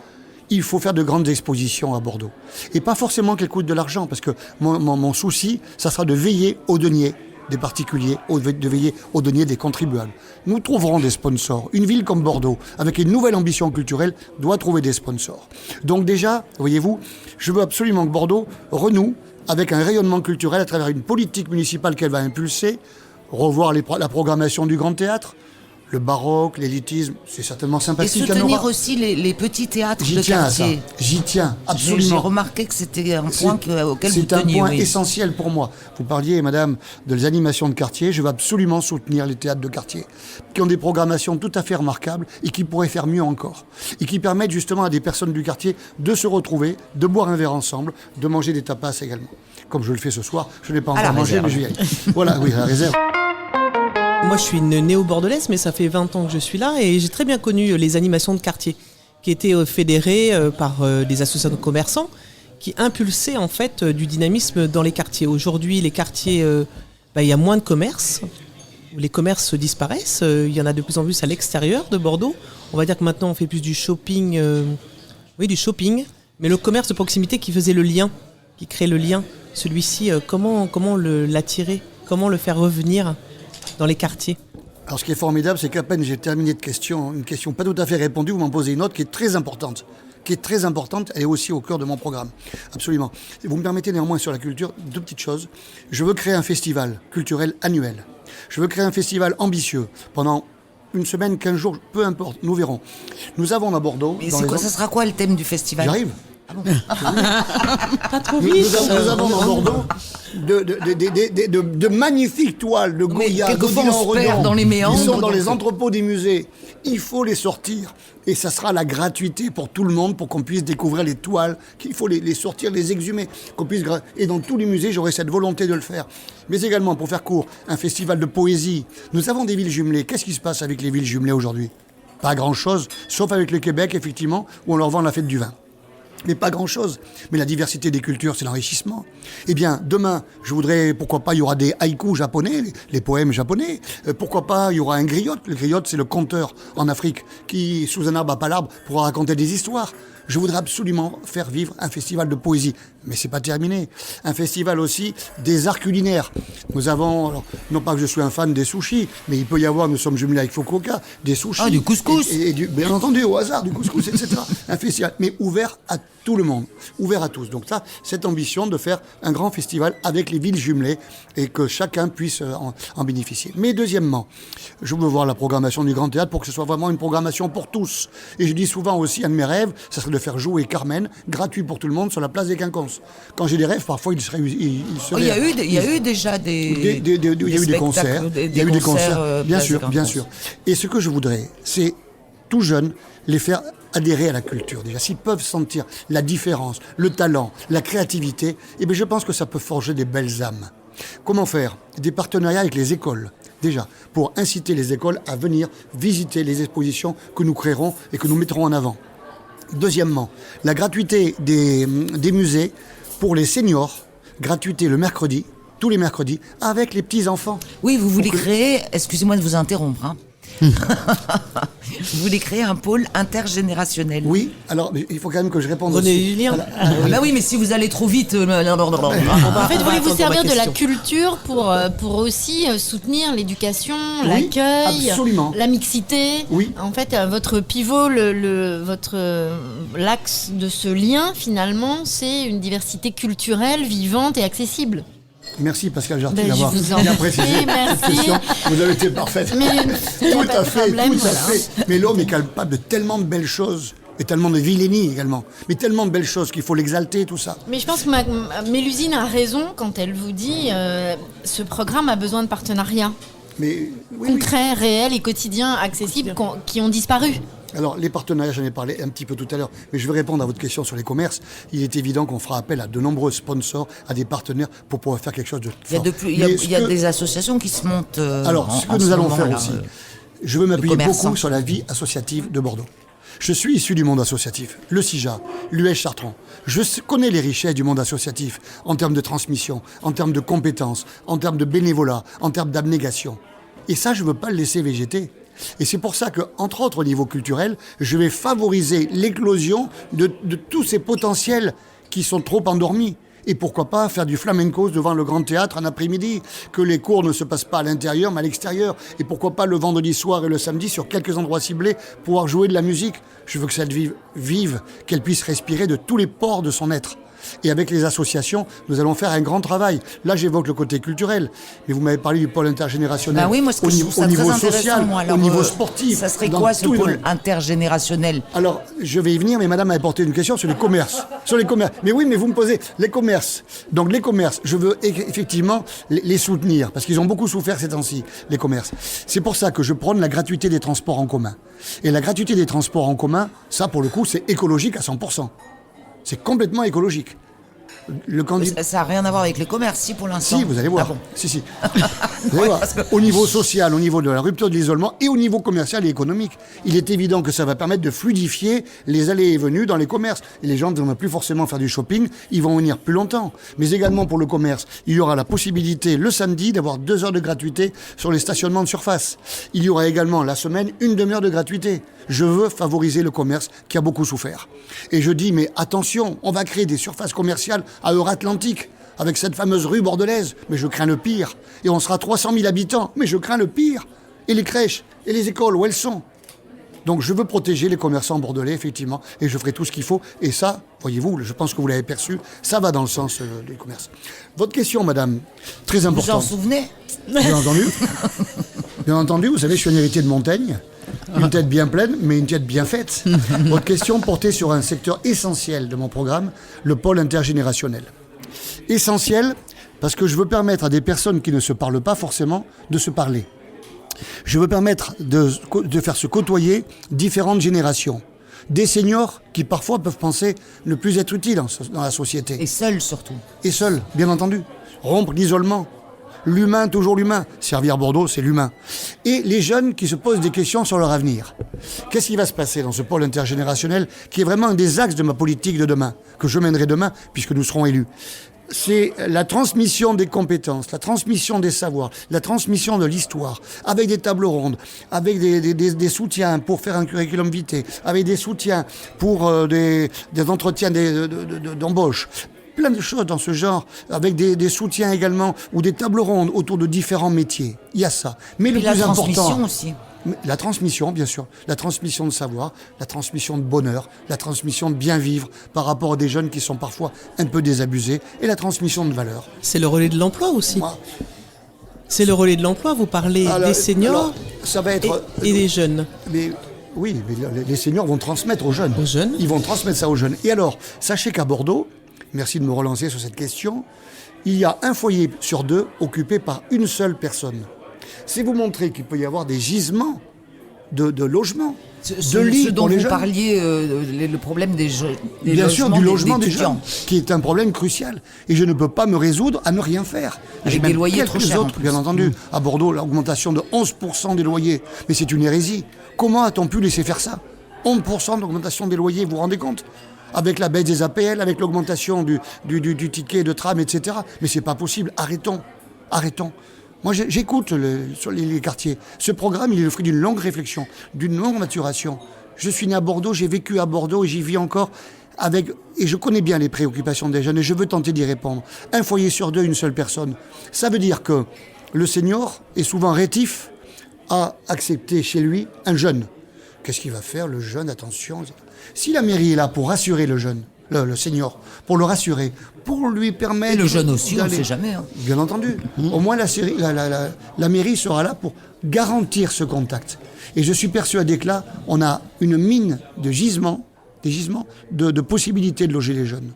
Il faut faire de grandes expositions à Bordeaux. Et pas forcément qu'elles coûtent de l'argent, parce que mon souci, ça sera de veiller au denier des particuliers, de veiller au denier des contribuables. Nous trouverons des sponsors. Une ville comme Bordeaux, avec une nouvelle ambition culturelle, doit trouver des sponsors. Donc déjà, voyez-vous, je veux absolument que Bordeaux renoue avec un rayonnement culturel à travers une politique municipale qu'elle va impulser, revoir la programmation du Grand Théâtre, le baroque, l'élitisme, c'est certainement Et sympathique. soutenir aussi les petits théâtres J'y de tiens à ça. quartier. J'y tiens, J'ai absolument. remarqué que c'était un point auquel vous C'est un teniez. point oui. essentiel pour moi. Vous parliez, madame, des animations de quartier. Je veux absolument soutenir les théâtres de quartier, qui ont des programmations tout à fait remarquables et qui pourraient faire mieux encore. Et qui permettent justement à des personnes du quartier de se retrouver, de boire un verre ensemble, de manger des tapas également. Comme je le fais ce soir, je n'ai pas la encore mangé, réserve. mais je vais y aller. Voilà, oui, à la réserve. Moi, je suis une néo-bordelaise, mais ça fait 20 ans que je suis là et j'ai très bien connu les animations de quartier qui étaient fédérées par des associations de commerçants qui impulsaient en fait du dynamisme dans les quartiers. Aujourd'hui, les quartiers, il y a moins de commerces, les commerces disparaissent, il y en a de plus en plus à l'extérieur de Bordeaux. On va dire que maintenant, on fait plus du shopping, mais le commerce de proximité qui faisait le lien, qui crée le lien, celui-ci, comment l'attirer, comment le faire revenir dans les quartiers? Alors, ce qui est formidable, c'est qu'à peine j'ai terminé une question pas tout à fait répondue, vous m'en posez une autre qui est très importante. Elle est aussi au cœur de mon programme. Absolument. Et vous me permettez néanmoins sur la culture, deux petites choses. Je veux créer un festival culturel annuel. Je veux créer un festival ambitieux pendant une semaine, 15 jours, peu importe, nous verrons. Nous avons à Bordeaux... Mais dans c'est les quoi, ans- ça sera quoi le thème du festival? J'arrive. Pas trop Nous, vite. nous avons dans Bordeaux de magnifiques toiles de Goya, quelquefois, Gaudin, on se perd Redon. dans les méandres, Ils sont dans donc. les entrepôts des musées. Il faut les sortir. Et ça sera la gratuité pour tout le monde, pour qu'on puisse découvrir les toiles, qu'il faut les sortir, les exhumer. Et dans tous les musées, j'aurai cette volonté de le faire. Mais également, pour faire court, un festival de poésie. Nous avons des villes jumelées. Qu'est-ce qui se passe avec les villes jumelées aujourd'hui? Pas grand-chose, sauf avec le Québec, effectivement, où on leur vend la fête du vin. Mais pas grand-chose. Mais la diversité des cultures, c'est l'enrichissement. Eh bien, demain, je voudrais, pourquoi pas, il y aura des haïkus japonais, les poèmes japonais. Pourquoi pas, il y aura un griot. Le griot, c'est le conteur en Afrique qui, sous un arbre à pas l'arbre, pourra raconter des histoires. Je voudrais absolument faire vivre un festival de poésie. Mais c'est pas terminé. Un festival aussi des arts culinaires. Nous avons, alors, non pas que je sois un fan des sushis, mais il peut y avoir, nous sommes jumelés avec Fukuoka, des sushis. Ah, du couscous. Bien entendu, au hasard, du couscous, etc. Un festival, mais ouvert à tout le monde, ouvert à tous. Donc ça, cette ambition de faire un grand festival avec les villes jumelées et que chacun puisse en bénéficier. Mais deuxièmement, je veux voir la programmation du Grand Théâtre pour que ce soit vraiment une programmation pour tous. Et je dis souvent aussi, un de mes rêves, ça serait de faire jouer Carmen, gratuit pour tout le monde, sur la place des Quinconces. Quand j'ai des rêves, parfois, il serait... Il y a eu déjà des il y a eu des concerts. spectacles, Il y a eu des concerts, bien place des sûr, bien Quinconces. sûr. Et ce que je voudrais, c'est, tout jeune, les faire adhérer à la culture déjà. S'ils peuvent sentir la différence, le talent, la créativité, eh bien, je pense que ça peut forger des belles âmes. Comment faire? Des partenariats avec les écoles, déjà, pour inciter les écoles à venir visiter les expositions que nous créerons et que nous mettrons en avant. Deuxièmement, la gratuité des musées pour les seniors, gratuité le mercredi, tous les mercredis, avec les petits-enfants. Oui, vous voulez Pour que- créer, excusez-moi de vous interrompre, hein. Vous voulez créer un pôle intergénérationnel. Oui, alors mais il faut quand même que je réponde René aussi. Julien. Bah oui, mais si vous allez trop vite... En fait, voulez-vous attendre servir ma de la question. culture pour aussi soutenir l'éducation, Oui, l'accueil, absolument. la mixité. Oui. En fait, votre pivot, l'axe de ce lien, finalement, c'est une diversité culturelle, vivante et accessible. Merci Pascal Jarty Ben, je d'avoir vous en bien prie, précisé merci. cette question. Vous avez été parfaite. Mais il y a Tout pas à de fait, problème, tout à voilà. fait. Mais l'homme est capable de tellement de belles choses, et tellement de vilainie également, mais tellement de belles choses qu'il faut l'exalter, tout ça. Mais je pense que Mélusine a raison quand elle vous dit ce programme a besoin de partenariats Mais oui, oui. concrets, réels et quotidiens, accessibles, qui ont disparu. Alors, les partenariats, j'en ai parlé un petit peu tout à l'heure, mais je vais répondre à votre question sur les commerces. Il est évident qu'on fera appel à de nombreux sponsors, à des partenaires, pour pouvoir faire quelque chose de Il y a, fort. il y a- Mais il y a ce que- des associations qui se montent Alors, en- ce que en nous ce allons moment, faire là, aussi, je veux m'appuyer commerçants. beaucoup sur la vie associative de Bordeaux. Je suis issu du monde associatif, le CIJA, l'US Chartrand. Je connais les richesses du monde associatif en termes de transmission, en termes de compétences, en termes de bénévolat, en termes d'abnégation. Et ça, je ne veux pas le laisser végéter. Et c'est pour ça que, entre autres au niveau culturel, je vais favoriser l'éclosion de tous ces potentiels qui sont trop endormis. Et pourquoi pas faire du flamenco devant le Grand Théâtre un après-midi, que les cours ne se passent pas à l'intérieur mais à l'extérieur. Et pourquoi pas le vendredi soir et le samedi sur quelques endroits ciblés pouvoir jouer de la musique. Je veux que cette vie vive, qu'elle puisse respirer de tous les pores de son être. Et avec les associations, nous allons faire un grand travail. Là, j'évoque le côté culturel, mais vous m'avez parlé du pôle intergénérationnel. Bah oui, moi, ce que au je niveau, trouve ça au niveau très intéressant, social, moi. Alors, au niveau sportif. Ça serait dans quoi ce tous les pôle domaines. intergénérationnel? Alors, je vais y venir, mais madame a apporté une question sur les commerces. Sur les commerces. Mais oui, mais vous me posez les commerces. Donc, les commerces, je veux effectivement les soutenir, parce qu'ils ont beaucoup souffert ces temps-ci, les commerces. C'est pour ça que je prône la gratuité des transports en commun. Et la gratuité des transports en commun, ça, pour le coup, c'est écologique à 100%. C'est complètement écologique. Le candidat... Ça n'a rien à voir avec les commerces, si, pour l'instant. Si, vous allez voir. Ah bon. Si. Vous allez voir. Au niveau social, au niveau de la rupture de l'isolement et au niveau commercial et économique, il est évident que ça va permettre de fluidifier les allées et venues dans les commerces. Et les gens ne vont plus forcément faire du shopping, ils vont venir plus longtemps. Mais également pour le commerce, il y aura la possibilité le samedi d'avoir 2 heures de gratuité sur les stationnements de surface. Il y aura également la semaine une demi-heure de gratuité. Je veux favoriser le commerce qui a beaucoup souffert. Et je dis, mais attention, on va créer des surfaces commerciales à Euratlantique, avec cette fameuse rue bordelaise. Mais je crains le pire. Et on sera 300 000 habitants. Mais je crains le pire. Et les crèches, et les écoles, où elles sont. Donc je veux protéger les commerçants bordelais, effectivement, et je ferai tout ce qu'il faut. Et ça, voyez-vous, je pense que vous l'avez perçu, ça va dans le sens du commerce. Votre question, madame, très Vous en importante. souvenez? Bien entendu. Bien entendu, vous savez, je suis un héritier de Montaigne. Une tête bien pleine, mais une tête bien faite. Votre question portait sur un secteur essentiel de mon programme, le pôle intergénérationnel. Essentiel parce que je veux permettre à des personnes qui ne se parlent pas forcément de se parler. Je veux permettre de faire se côtoyer différentes générations. Des seniors qui parfois peuvent penser ne plus être utiles dans la société. Et seuls surtout. Et seuls, bien entendu. Rompre l'isolement. L'humain, toujours l'humain. Servir Bordeaux, c'est l'humain. Et les jeunes qui se posent des questions sur leur avenir. Qu'est-ce qui va se passer dans ce pôle intergénérationnel qui est vraiment un des axes de ma politique de demain, que je mènerai demain puisque nous serons élus? C'est la transmission des compétences, la transmission des savoirs, la transmission de l'histoire, avec des tables rondes, avec des soutiens pour faire un curriculum vitae, avec des soutiens pour des entretiens d'embauche. Plein de choses dans ce genre, avec des soutiens également, ou des tables rondes autour de différents métiers. Il y a ça. Mais le plus important... la transmission aussi. La transmission, bien sûr. La transmission de savoir, la transmission de bonheur, la transmission de bien vivre par rapport à des jeunes qui sont parfois un peu désabusés, et la transmission de valeurs. C'est le relais de l'emploi aussi. Moi, C'est le relais de l'emploi. Vous parlez des seniors ça va être, et des jeunes. Mais oui, mais les seniors vont transmettre aux jeunes. Aux jeunes. Ils vont transmettre ça aux jeunes. Et alors, sachez qu'à Bordeaux, merci de me relancer sur cette question, il y a un foyer sur 2 occupé par une seule personne. C'est vous montrer qu'il peut y avoir des gisements de logements, de lits Ce dont pour les vous jeunes. parliez, le problème des Bien sûr, du logement des étudiants. jeunes, qui est un problème crucial. Et je ne peux pas me résoudre à ne rien faire. Avec J'ai des même loyers quelques trop chers, en autres, plus. bien entendu. À Bordeaux, l'augmentation de 11% des loyers. Mais c'est une hérésie. Comment a-t-on pu laisser faire ça? 11% d'augmentation des loyers, vous vous rendez compte? Avec la baisse des APL, avec l'augmentation du ticket de tram, etc. Mais c'est pas possible. Arrêtons. Moi, j'écoute sur les quartiers. Ce programme, il est le fruit d'une longue réflexion, d'une longue maturation. Je suis né à Bordeaux, j'ai vécu à Bordeaux et j'y vis encore et je connais bien les préoccupations des jeunes et je veux tenter d'y répondre. Un foyer sur 2, une seule personne. Ça veut dire que le senior est souvent rétif à accepter chez lui un jeune. Qu'est-ce qu'il va faire, le jeune? Attention. Si la mairie est là pour rassurer le jeune, le senior, pour le rassurer, pour lui permettre... Et le jeune aussi, on ne d'aller- sait jamais. Hein. Bien entendu. Au moins, la mairie sera là pour garantir ce contact. Et je suis persuadé que là, on a une mine de gisements, de possibilités de loger les jeunes.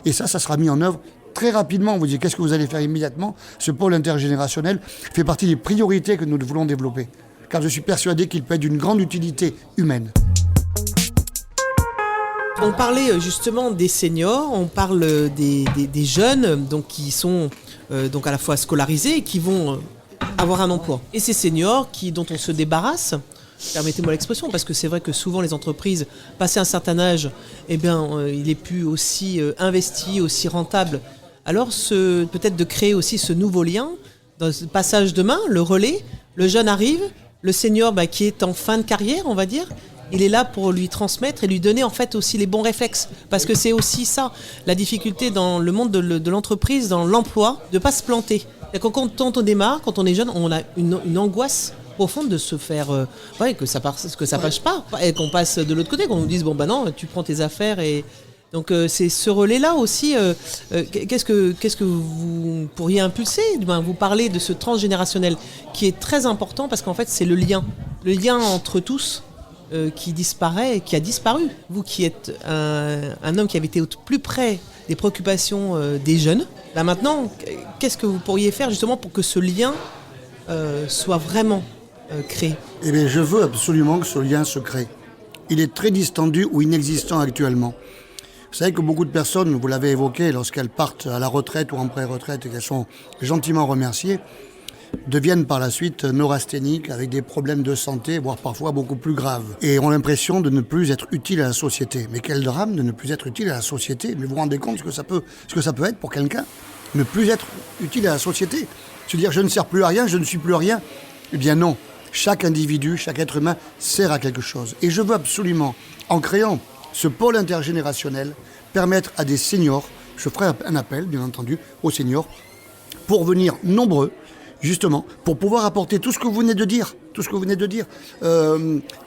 Et ça sera mis en œuvre très rapidement. On vous dit, qu'est-ce que vous allez faire immédiatement? Ce pôle intergénérationnel fait partie des priorités que nous voulons développer. Car je suis persuadé qu'il peut être d'une grande utilité humaine. On parlait justement des seniors, on parle des jeunes donc, qui sont donc à la fois scolarisés et qui vont avoir un emploi. Et ces seniors dont on se débarrasse, permettez-moi l'expression, parce que c'est vrai que souvent les entreprises, passé un certain âge, il est plus aussi investi, aussi rentable. Alors peut-être de créer aussi ce nouveau lien, dans ce passage de main, le relais, le jeune arrive, le senior qui est en fin de carrière, on va dire, il est là pour lui transmettre et lui donner en fait aussi les bons réflexes. Parce que c'est aussi ça, la difficulté dans le monde de l'entreprise, dans l'emploi, de ne pas se planter. Quand on démarre, quand on est jeune, on a une angoisse profonde de se faire... que ça passe pas. Et qu'on passe de l'autre côté, qu'on nous dise, non, tu prends tes affaires et... Donc c'est ce relais-là aussi. Qu'est-ce que vous pourriez impulser? Vous parlez de ce transgénérationnel qui est très important parce qu'en fait c'est le lien entre tous qui disparaît et qui a disparu. Vous qui êtes un homme qui avait été au plus près des préoccupations des jeunes, là maintenant, qu'est-ce que vous pourriez faire justement pour que ce lien soit vraiment créé? Eh bien, je veux absolument que ce lien se crée. Il est très distendu ou inexistant actuellement. Vous savez que beaucoup de personnes, vous l'avez évoqué, lorsqu'elles partent à la retraite ou en pré-retraite et qu'elles sont gentiment remerciées, deviennent par la suite neurasthéniques avec des problèmes de santé, voire parfois beaucoup plus graves. Et ont l'impression de ne plus être utiles à la société. Mais quel drame de ne plus être utile à la société. Mais vous vous rendez compte ce que ça peut être pour quelqu'un? Ne plus être utile à la société. Se dire je ne sers plus à rien, je ne suis plus rien. Eh bien non. Chaque individu, chaque être humain sert à quelque chose. Et je veux absolument, en créant ce pôle intergénérationnel, permettre à des seniors, je ferai un appel bien entendu aux seniors, pour venir nombreux Justement, pour pouvoir apporter tout ce que vous venez de dire.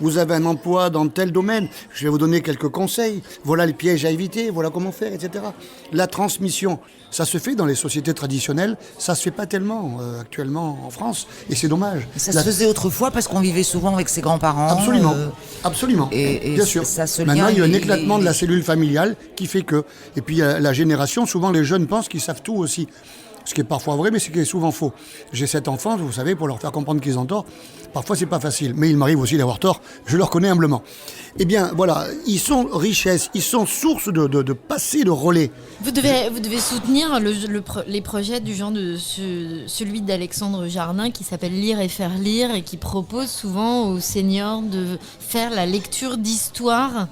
Vous avez un emploi dans tel domaine, je vais vous donner quelques conseils. Voilà les pièges à éviter, voilà comment faire, etc. La transmission, ça se fait dans les sociétés traditionnelles, ça se fait pas tellement actuellement en France, et c'est dommage. Ça se faisait autrefois parce qu'on vivait souvent avec ses grands-parents. Absolument. Et bien sûr. Maintenant, il y a un éclatement de la cellule familiale qui fait que... Et puis, la génération, souvent les jeunes pensent qu'ils savent tout aussi. Ce qui est parfois vrai, mais ce qui est souvent faux. J'ai 7 enfants, vous savez, pour leur faire comprendre qu'ils ont tort. Parfois, c'est pas facile. Mais il m'arrive aussi d'avoir tort. Je le reconnais humblement. Eh bien, voilà. Ils sont richesse. Ils sont source de passer de relais. Vous devez soutenir les projets du genre de celui d'Alexandre Jardin qui s'appelle Lire et faire lire et qui propose souvent aux seniors de faire la lecture d'histoire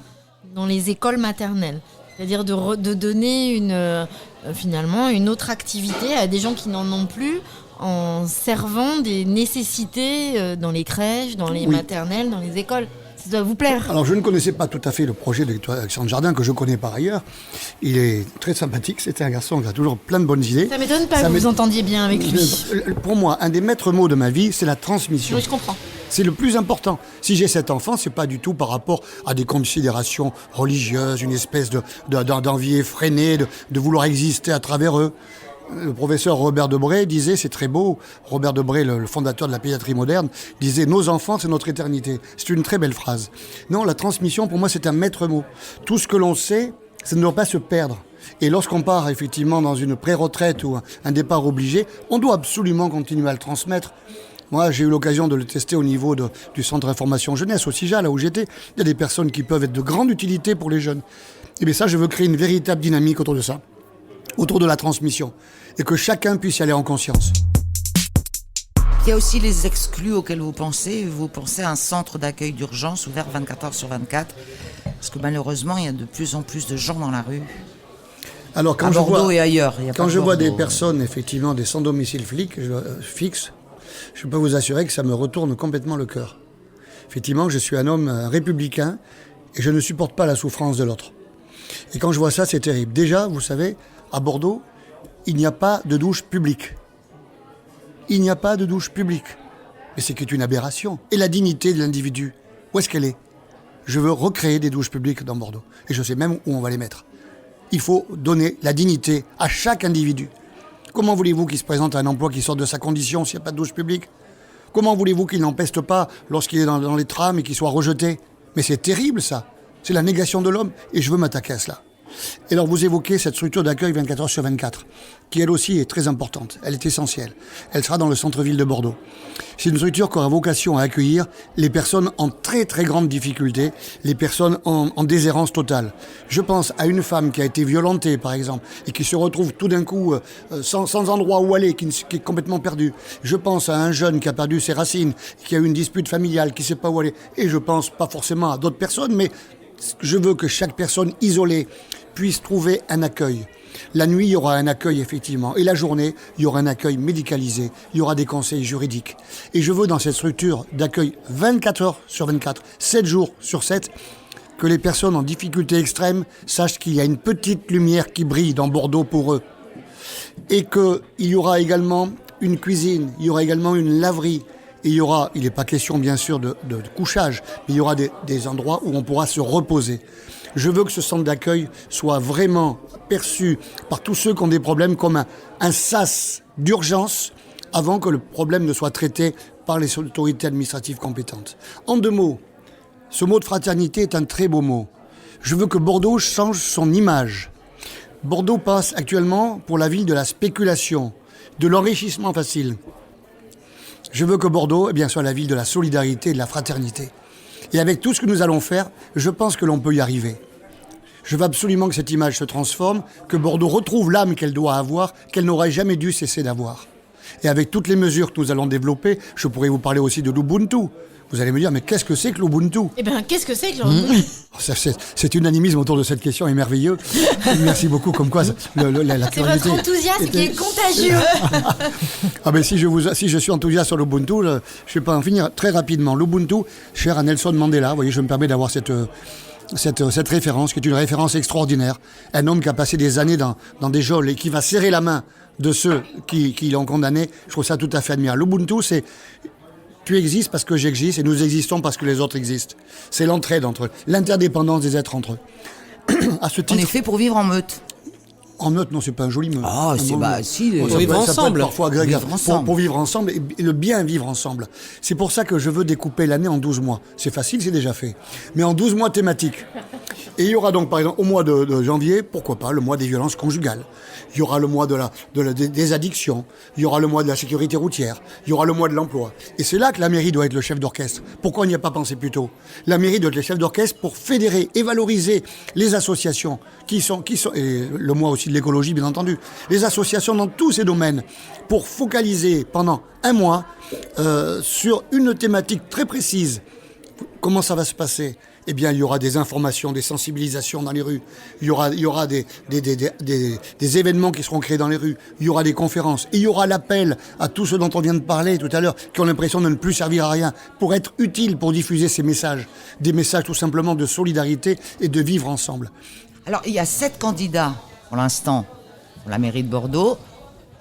dans les écoles maternelles. C'est-à-dire de donner finalement une autre activité à des gens qui n'en ont plus en servant des nécessités dans les crèches, dans les maternelles, dans les écoles. Ça doit vous plaire. Alors je ne connaissais pas tout à fait le projet d'Alexandre Jardin, que je connais par ailleurs. Il est très sympathique, c'était un garçon qui a toujours plein de bonnes idées. Ça m'étonne pas que vous entendiez bien avec lui. Pour moi, un des maîtres mots de ma vie, c'est la transmission. Oui, je comprends. C'est le plus important. Si j'ai 7 enfants, c'est pas du tout par rapport à des considérations religieuses, une espèce d'envie effrénée, de vouloir exister à travers eux. Le professeur Robert Debré disait, c'est très beau, Robert Debré, le fondateur de la pédiatrie moderne, disait « Nos enfants, c'est notre éternité ». C'est une très belle phrase. Non, la transmission, pour moi, c'est un maître mot. Tout ce que l'on sait, ça ne doit pas se perdre. Et lorsqu'on part effectivement dans une pré-retraite ou un départ obligé, on doit absolument continuer à le transmettre. Moi, j'ai eu l'occasion de le tester au niveau du centre d'information jeunesse, au CIJA, là où j'étais. Il y a des personnes qui peuvent être de grande utilité pour les jeunes. Et bien ça, je veux créer une véritable dynamique autour de ça, autour de la transmission, et que chacun puisse y aller en conscience. Il y a aussi les exclus auxquels vous pensez. Vous pensez à un centre d'accueil d'urgence ouvert 24 heures sur 24, parce que malheureusement, il y a de plus en plus de gens dans la rue. Alors, quand à Bordeaux et ailleurs. Quand je vois des personnes, effectivement, des sans domicile fixe, je peux vous assurer que ça me retourne complètement le cœur. Effectivement, je suis un homme républicain et je ne supporte pas la souffrance de l'autre. Et quand je vois ça, c'est terrible. Déjà, vous savez, à Bordeaux, il n'y a pas de douche publique. Il n'y a pas de douche publique. Mais c'est une aberration. Et la dignité de l'individu, où est-ce qu'elle est ? Je veux recréer des douches publiques dans Bordeaux. Et je sais même où on va les mettre. Il faut donner la dignité à chaque individu. Comment voulez-vous qu'il se présente à un emploi qui sorte de sa condition s'il n'y a pas de douche publique ? Comment voulez-vous qu'il n'empeste pas lorsqu'il est dans les trams et qu'il soit rejeté ? Mais c'est terrible ça. C'est la négation de l'homme et je veux m'attaquer à cela. Et alors vous évoquez cette structure d'accueil 24 heures sur 24, qui elle aussi est très importante, elle est essentielle. Elle sera dans le centre-ville de Bordeaux. C'est une structure qui aura vocation à accueillir les personnes en très très grande difficulté, les personnes en déshérence totale. Je pense à une femme qui a été violentée par exemple, et qui se retrouve tout d'un coup sans endroit où aller, qui est complètement perdue. Je pense à un jeune qui a perdu ses racines, qui a eu une dispute familiale, qui ne sait pas où aller. Et je pense pas forcément à d'autres personnes, mais je veux que chaque personne isolée puisse trouver un accueil. La nuit, il y aura un accueil, effectivement. Et la journée, il y aura un accueil médicalisé. Il y aura des conseils juridiques. Et je veux, dans cette structure d'accueil 24 heures sur 24, 7 jours sur 7, que les personnes en difficulté extrême sachent qu'il y a une petite lumière qui brille dans Bordeaux pour eux. Et qu'il y aura également une cuisine, il y aura également une laverie. Et il n'est pas question bien sûr de couchage, mais il y aura des endroits où on pourra se reposer. Je veux que ce centre d'accueil soit vraiment perçu par tous ceux qui ont des problèmes comme un sas d'urgence avant que le problème ne soit traité par les autorités administratives compétentes. En 2 mots, ce mot de fraternité est un très beau mot. Je veux que Bordeaux change son image. Bordeaux passe actuellement pour la ville de la spéculation, de l'enrichissement facile. Je veux que Bordeaux soit la ville de la solidarité et de la fraternité. Et avec tout ce que nous allons faire, je pense que l'on peut y arriver. Je veux absolument que cette image se transforme, que Bordeaux retrouve l'âme qu'elle doit avoir, qu'elle n'aurait jamais dû cesser d'avoir. Et avec toutes les mesures que nous allons développer, je pourrais vous parler aussi de l'Ubuntu. Vous allez me dire, mais qu'est-ce que c'est que l'Ubuntu ? Eh bien, qu'est-ce que c'est que l'Ubuntu ? C'est unanimisme autour de cette question, est merveilleux. Merci beaucoup, comme quoi la c'est votre enthousiasme qui est contagieux. Ah ben si je suis enthousiaste sur l'Ubuntu, je ne vais pas en finir très rapidement. L'Ubuntu, cher à Nelson Mandela, vous voyez, je me permets d'avoir cette référence, qui est une référence extraordinaire. Un homme qui a passé des années dans des geôles et qui va serrer la main de ceux qui l'ont condamné. Je trouve ça tout à fait admirable. L'Ubuntu, c'est tu existes parce que j'existe et nous existons parce que les autres existent. C'est l'entraide entre eux, l'interdépendance des êtres entre eux. À ce titre, On est fait pour vivre en meute. en meute, non, c'est pas un joli mot. Ah, c'est si. Ça peut vivre être ensemble. parfois agréable. Vivre ensemble. Pour vivre ensemble et le bien vivre ensemble. C'est pour ça que je veux découper l'année en 12 mois. C'est facile, c'est déjà fait. Mais en 12 mois thématiques. Et il y aura donc, par exemple, au mois de janvier, pourquoi pas, le mois des violences conjugales. Il y aura le mois des addictions. Il y aura le mois de la sécurité routière. Il y aura le mois de l'emploi. Et c'est là que la mairie doit être le chef d'orchestre. Pourquoi on n'y a pas pensé plus tôt ? La mairie doit être le chef d'orchestre pour fédérer et valoriser les associations qui sont, et le mois aussi de l'écologie, bien entendu, les associations dans tous ces domaines, pour focaliser pendant un mois sur une thématique très précise. Comment ça va se passer ? Eh bien, il y aura des informations, des sensibilisations dans les rues. Il y aura des événements qui seront créés dans les rues. Il y aura des conférences. Et il y aura l'appel à tous ceux dont on vient de parler tout à l'heure, qui ont l'impression de ne plus servir à rien, pour être utiles, pour diffuser ces messages. Des messages tout simplement de solidarité et de vivre ensemble. Alors, il y a 7 candidats, pour l'instant, pour la mairie de Bordeaux.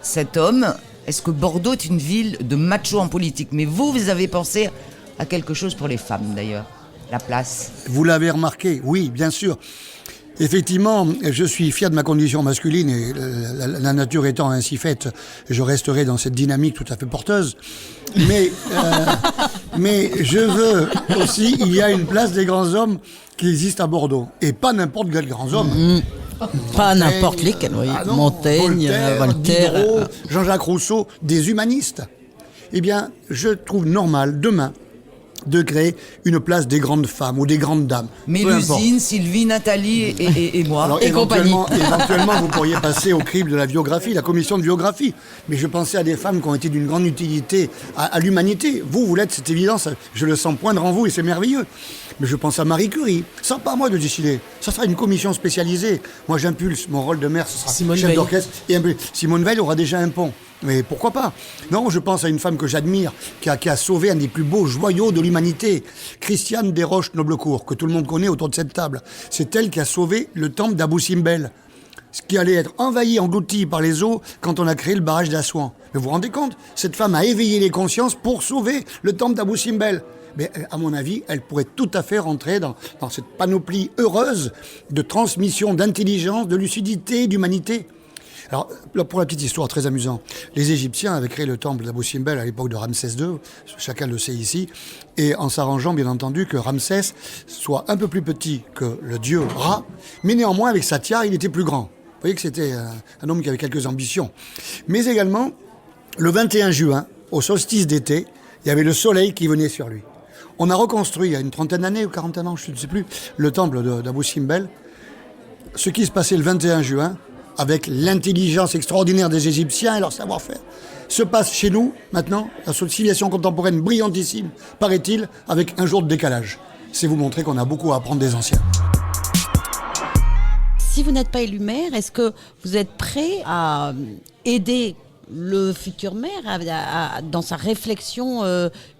7 hommes. Est-ce que Bordeaux est une ville de machos en politique ? Mais vous avez pensé à quelque chose pour les femmes, d'ailleurs. La place. Vous l'avez remarqué, oui, bien sûr. Effectivement, je suis fier de ma condition masculine et la nature étant ainsi faite, je resterai dans cette dynamique tout à fait porteuse. Mais je veux aussi, il y a une place des grands hommes qui existe à Bordeaux. Et pas n'importe quel grand homme. Pas n'importe lesquels, oui. Ah non, Montaigne, Voltaire. Diderot, Jean-Jacques Rousseau, des humanistes. Eh bien, je trouve normal, demain, de créer une place des grandes femmes ou des grandes dames. Mélusine, Sylvie, Nathalie et moi. Alors, et compagnie. éventuellement, vous pourriez passer au crible de la biographie, la commission de biographie. Mais je pensais à des femmes qui ont été d'une grande utilité à l'humanité. Vous l'êtes, c'est évident, je le sens poindre en vous et c'est merveilleux. Mais je pense à Marie Curie. Ça, pas à moi de décider. Ça sera une commission spécialisée. Moi, j'impulse. Mon rôle de maire, ce sera Simone chef Veil. d'orchestre. Et Simone Veil aura déjà un pont. Mais pourquoi pas ? Non, je pense à une femme que j'admire, qui a sauvé un des plus beaux joyaux de l'humanité, Christiane Desroches-Noblecourt, que tout le monde connaît autour de cette table. C'est elle qui a sauvé le temple d'Abou Simbel, ce qui allait être envahi, englouti par les eaux quand on a créé le barrage d'Assouan. Mais vous vous rendez compte ? Cette femme a éveillé les consciences pour sauver le temple d'Abou Simbel. Mais à mon avis, elle pourrait tout à fait rentrer dans cette panoplie heureuse de transmission d'intelligence, de lucidité, d'humanité. Alors, pour la petite histoire très amusante, les Égyptiens avaient créé le temple d'Abou Simbel à l'époque de Ramsès II, chacun le sait ici, et en s'arrangeant bien entendu que Ramsès soit un peu plus petit que le dieu Ra, mais néanmoins avec sa tiare, il était plus grand. Vous voyez que c'était un homme qui avait quelques ambitions. Mais également, le 21 juin, au solstice d'été, il y avait le soleil qui venait sur lui. On a reconstruit il y a une trentaine d'années ou 40 ans, je ne sais plus, le temple d'Abou Simbel. Ce qui se passait le 21 juin, avec l'intelligence extraordinaire des Égyptiens et leur savoir-faire, se passe chez nous, maintenant, la civilisation contemporaine brillantissime, paraît-il, avec un jour de décalage. C'est vous montrer qu'on a beaucoup à apprendre des anciens. Si vous n'êtes pas élu maire, est-ce que vous êtes prêt à aider le futur maire dans sa réflexion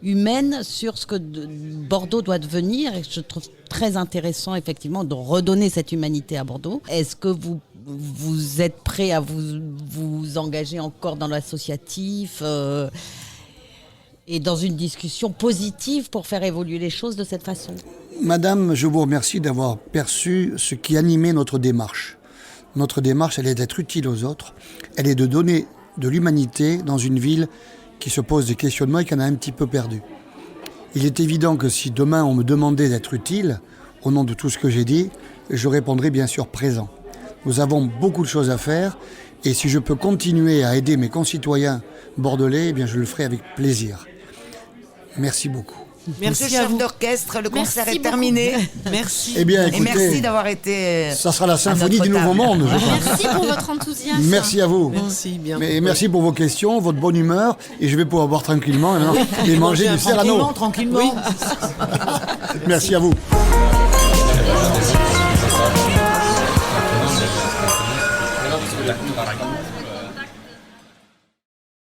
humaine sur ce que Bordeaux doit devenir? Et je trouve très intéressant, effectivement, de redonner cette humanité à Bordeaux. Est-ce que vous êtes prêt à vous engager encore dans l'associatif et dans une discussion positive pour faire évoluer les choses de cette façon? Madame, je vous remercie d'avoir perçu ce qui animait notre démarche. Notre démarche, elle est d'être utile aux autres. Elle est de donner de l'humanité dans une ville qui se pose des questionnements et qui en a un petit peu perdu. Il est évident que si demain on me demandait d'être utile, au nom de tout ce que j'ai dit, je répondrais bien sûr présent. Nous avons beaucoup de choses à faire et si je peux continuer à aider mes concitoyens bordelais, eh bien je le ferai avec plaisir. Merci beaucoup. Merci Merci à chef vous. d'orchestre, le concert Merci est terminé. Merci. Eh bien, Et écoutez, merci d'avoir été. ça sera la symphonie notre du Nouveau table. Monde, je pense. Merci pour votre enthousiasme. Merci à vous. Merci bien. Mais merci pour vos questions, votre bonne humeur, et je vais pouvoir boire tranquillement et manger du Serrano. Tranquillement. Merci à vous.